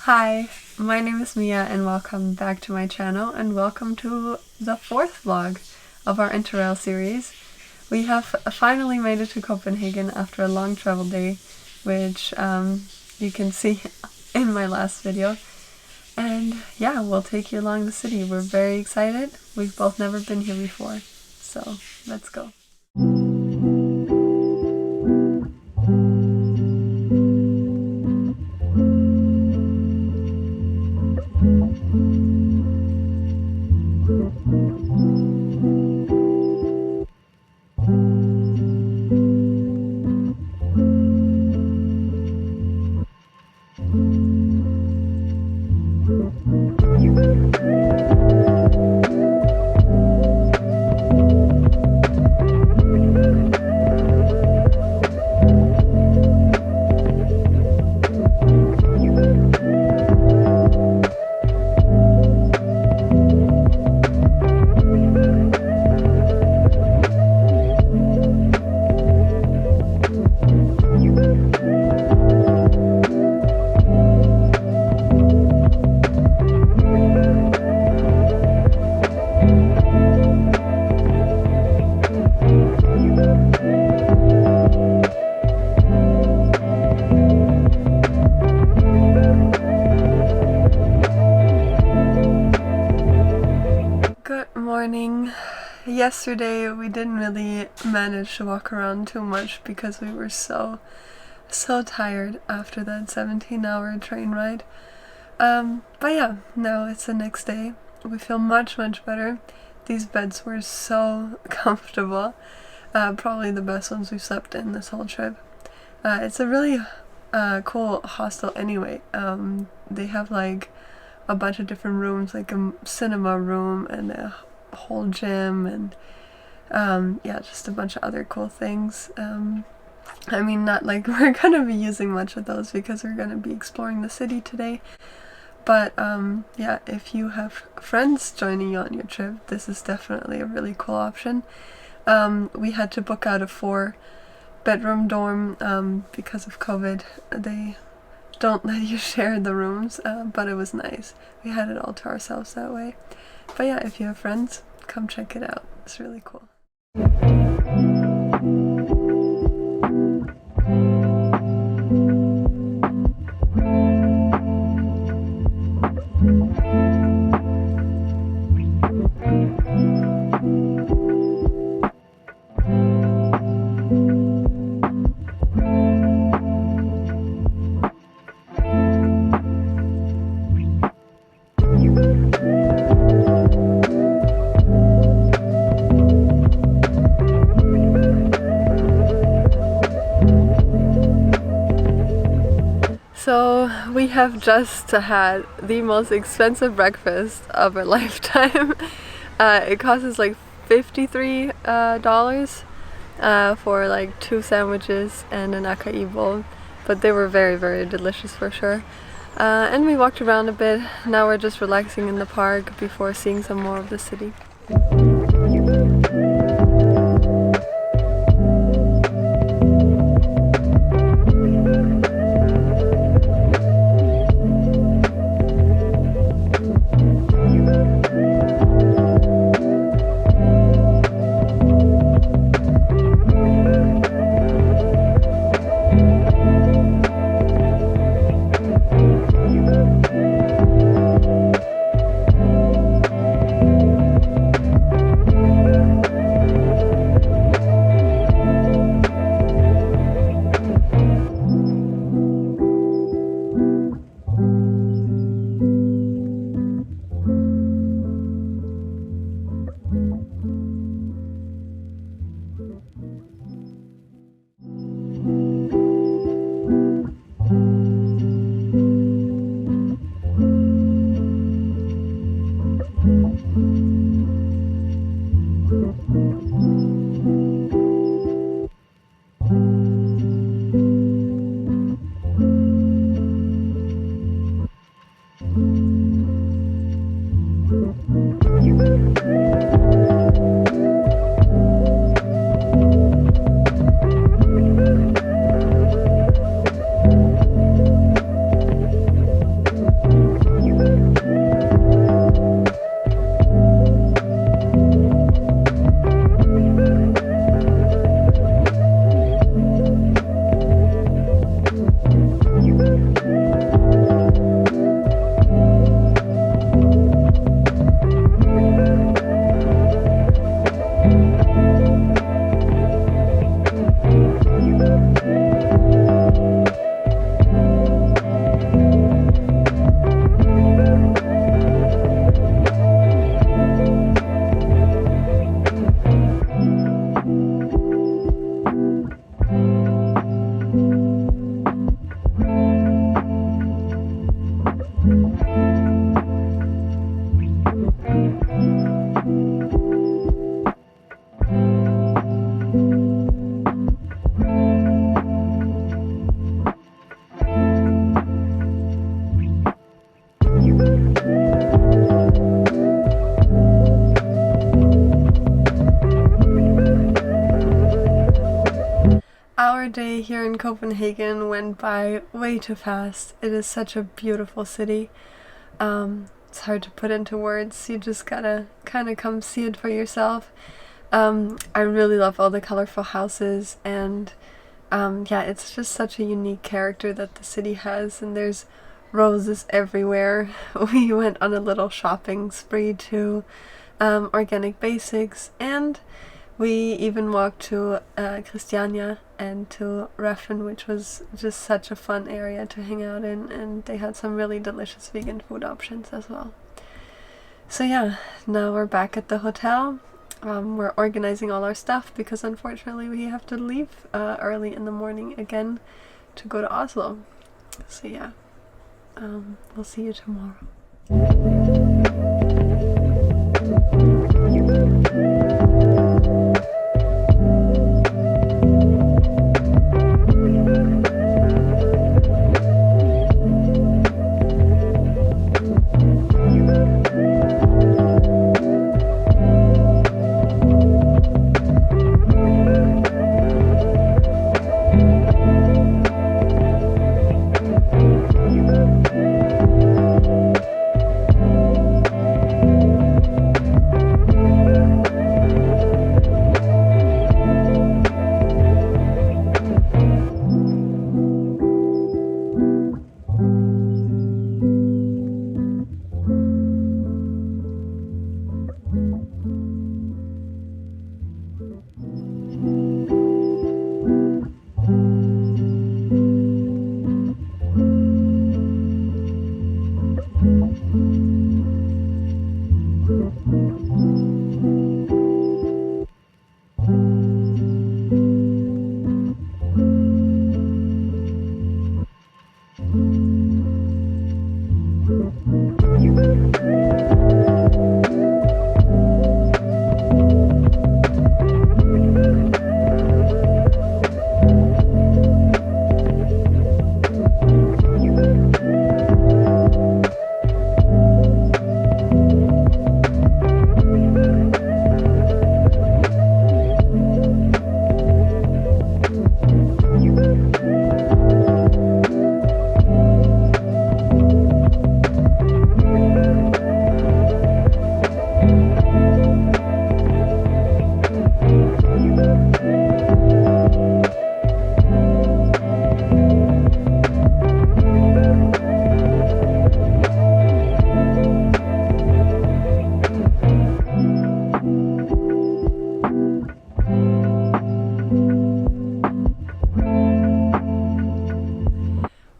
Hi, my name is Mia and welcome back to my channel and welcome to the fourth vlog of our Interrail series. We have finally made it to Copenhagen after a long travel day, which you can see in my last video. And yeah, we'll take you along the city. We're very excited. We've both never been here before, so let's go. Yesterday we didn't really manage to walk around too much because we were so tired after that 17-hour train ride. But yeah, now it's the next day. We feel much better. These beds were so comfortable. Probably the best ones we've slept in this whole trip. It's a really cool hostel anyway. They have like a bunch of different rooms, like a cinema room and a whole gym and yeah, just a bunch of other cool things. I mean, not like we're gonna be using much of those because we're gonna be exploring the city today, but yeah, if you have friends joining you on your trip, this is definitely a really cool option. We had to book out a 4-bedroom dorm because of COVID. They don't let you share the rooms, but it was nice. We had it all to ourselves that way. But yeah, if you have friends, come check it out. It's really cool. So we have just had the most expensive breakfast of our lifetime. It cost us like $53 for like 2 sandwiches and an acai bowl, but they were very delicious for sure. And we walked around a bit. Now we're just relaxing in the park before seeing some more of the city. day here in Copenhagen went by way too fast. It is such a beautiful city. It's hard to put into words. You just gotta kind of come see it for yourself. I really love all the colorful houses, and yeah, it's just such a unique character that the city has, and there's roses everywhere. We went on a little shopping spree to Organic Basics, and we even walked to Christiania and to Reffen, which was just such a fun area to hang out in, and they had some really delicious vegan food options as well. So yeah, now we're back at the hotel. We're organizing all our stuff because unfortunately we have to leave early in the morning again to go to Oslo. So yeah, we'll see you tomorrow.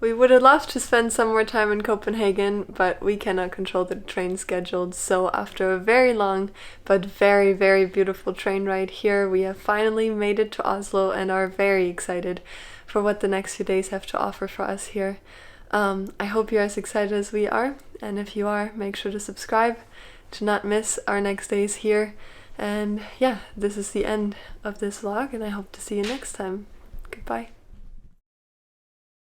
We would have loved to spend some more time in Copenhagen, but we cannot control the train schedule. So after a very long but very, very beautiful train ride here, we have finally made it to Oslo and are very excited for what the next few days have to offer for us here. I hope you're as excited as we are, and if you are, make sure to subscribe to not miss our next days here. And yeah, this is the end of this vlog, and I hope to see you next time. Goodbye.